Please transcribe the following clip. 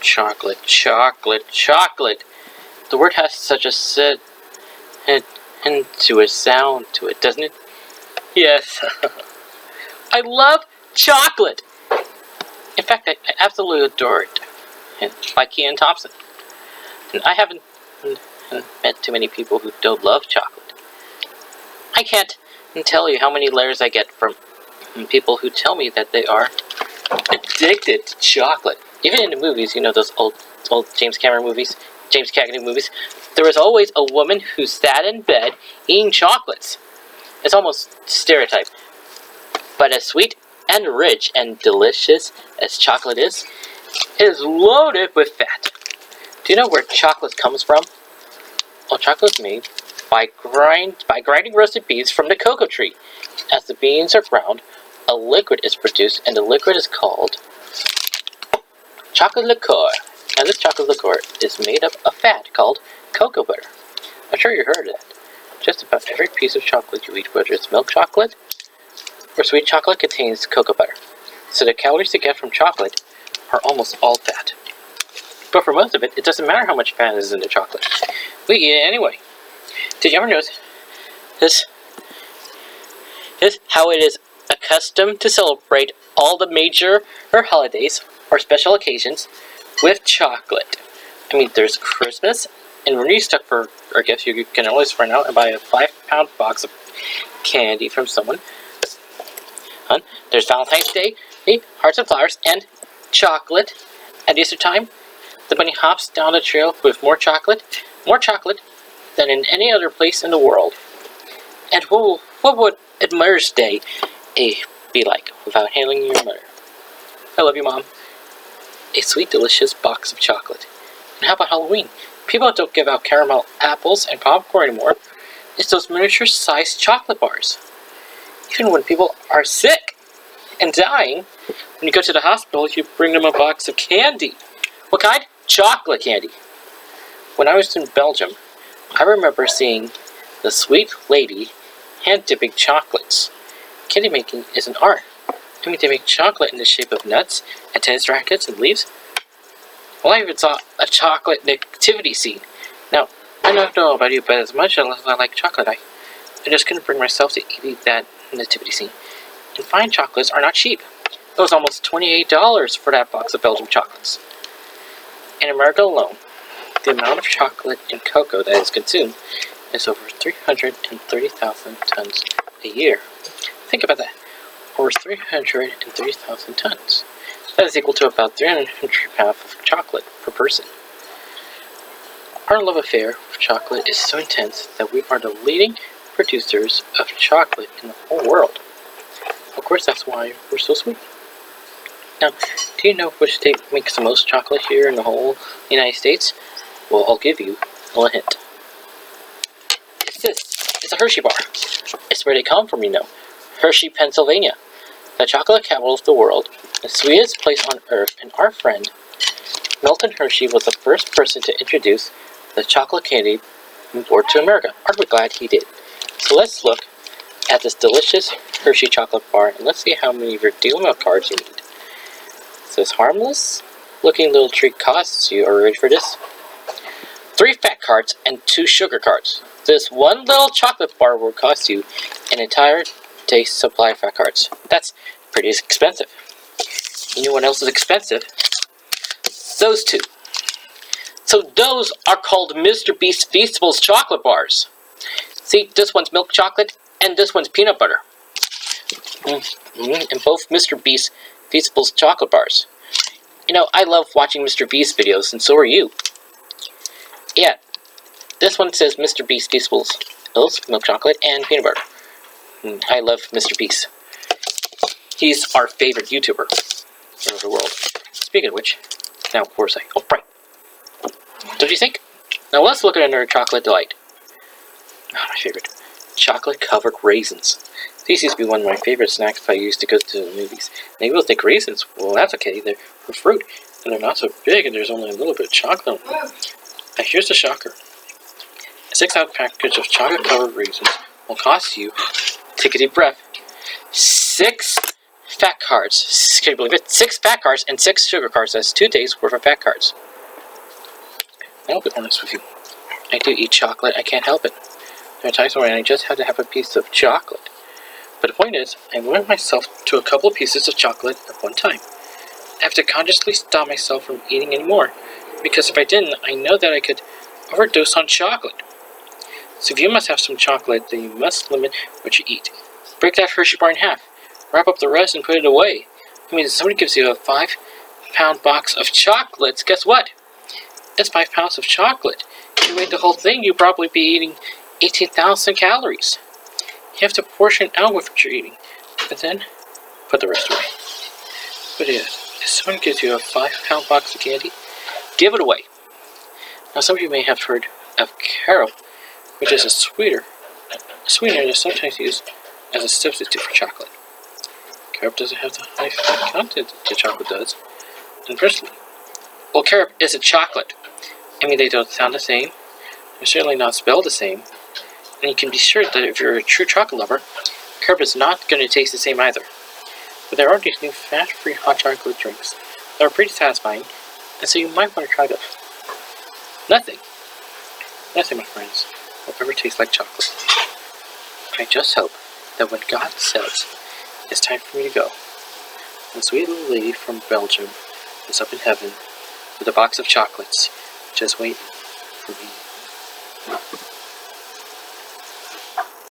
Chocolate, chocolate, chocolate. The word has such a set into a sound to it, doesn't it? Yes. I love chocolate. In fact, I absolutely adore it. And by Kean Thompson. And I haven't met too many people who don't love chocolate. I can't tell you how many letters I get from people who tell me that they are addicted to chocolate. Even in the movies, you know, those old James Cameron movies, James Cagney movies, there was always a woman who sat in bed eating chocolates. It's almost stereotype. But as sweet and rich and delicious as chocolate is, it is loaded with fat. Do you know where chocolate comes from? Well, chocolate is made by grinding roasted beans from the cocoa tree. As the beans are ground, a liquid is produced, and the liquid is called chocolate liqueur. And this chocolate liqueur is made up of fat called cocoa butter. I'm sure you heard of that. Just about every piece of chocolate you eat, whether it's milk chocolate or sweet chocolate, contains cocoa butter. So the calories you get from chocolate are almost all fat. But for most of it, it doesn't matter how much fat is in the chocolate. We eat it anyway. Did you ever notice this how it is accustomed to celebrate all the major holidays or special occasions with chocolate? I mean, there's Christmas, and when you're stuck for our gifts, you can always run out and buy a 5-pound box of candy from someone. There's Valentine's Day, hearts and flowers, and chocolate. At Easter time, the bunny hops down the trail with more chocolate than in any other place in the world. And what would a Mother's Day be like without handling your mother? I love you, Mom. A sweet, delicious box of chocolate. And how about Halloween? People don't give out caramel apples and popcorn anymore. It's those miniature-sized chocolate bars. Even when people are sick and dying, when you go to the hospital, you bring them a box of candy. What kind? Chocolate candy. When I was in Belgium, I remember seeing the sweet lady hand-dipping chocolates. Candy making is an art. I mean, they make chocolate in the shape of nuts and tennis rackets and leaves. Well, I even saw a chocolate nativity scene. Now, I don't know about you, but as much as I like chocolate, I just couldn't bring myself to eat that nativity scene. And fine chocolates are not cheap. It was almost $28 for that box of Belgian chocolates. In America alone, the amount of chocolate and cocoa that is consumed is over 330,000 tons a year. Think about that. Over 330,000 tons. That is equal to about 300 pounds of chocolate per person. Our love affair with chocolate is so intense that we are the leading producers of chocolate in the whole world. Of course, that's why we're so sweet. Now, do you know which state makes the most chocolate here in the whole United States? Well, I'll give you a hint. It's this. It's a Hershey bar. It's where they come from, you know. Hershey, Pennsylvania. The chocolate capital of the world. The sweetest place on earth. And our friend, Milton Hershey, was the first person to introduce the chocolate candy import to America. Aren't we glad he did? So let's look at this delicious Hershey chocolate bar, and let's see how many redeemable cards you need. So this harmless looking little treat costs you, are you ready for this? 3 fat cards and 2 sugar cards. This one little chocolate bar will cost you an entire day's supply of fat cards. That's pretty expensive. You know what else is expensive? Those 2. So those are called Mr. Beast Feastables chocolate bars. See, this one's milk chocolate and this one's peanut butter. And both Mr. Beast Feastables chocolate bars. You know, I love watching Mr. Beast videos, and so are you. Yeah, this one says Mr. Beast Feastables, milk chocolate, and peanut butter. I love Mr. Beast. He's our favorite YouTuber in the world. Speaking of which, now of course oh right. Don't you think? Now let's look at another chocolate delight. Oh, my favorite. Chocolate-covered raisins. These used to be one of my favorite snacks if I used to go to the movies. And people think raisins, well, that's okay. They're fruit, and they're not so big, and there's only a little bit of chocolate on them. Now, here's the shocker. A 6-ounce package of chocolate-covered raisins will cost you, take a deep breath, $6. fat cards. Can you believe it? 6 fat cards and 6 sugar cards. That's 2 days worth of fat cards. I'll be honest with you. I do eat chocolate. I can't help it. There are times when I just have to have a piece of chocolate. But the point is, I limit myself to a couple of pieces of chocolate at one time. I have to consciously stop myself from eating any more, because if I didn't, I know that I could overdose on chocolate. So if you must have some chocolate, then you must limit what you eat. Break that Hershey bar in half. Wrap up the rest and put it away. I mean, if somebody gives you a 5-pound box of chocolates, guess what? It's 5 pounds of chocolate. If you ate the whole thing, you'd probably be eating 18,000 calories. You have to portion out what you're eating, but then put the rest away. But yeah, if someone gives you a 5-pound box of candy, give it away. Now, some of you may have heard of caramel, which is a sweetener that's sometimes used as a substitute for chocolate. Carob doesn't have the high fat content that chocolate does. And personally, well, carob isn't chocolate. I mean, they don't sound the same. They're certainly not spelled the same. And you can be sure that if you're a true chocolate lover, carob is not going to taste the same either. But there are these new fat-free hot chocolate drinks that are pretty satisfying, and so you might want to try them. Nothing, my friends, will ever taste like chocolate. I just hope that when God says it's time for me to go, the sweet little lady from Belgium is up in heaven with a box of chocolates just waiting for me.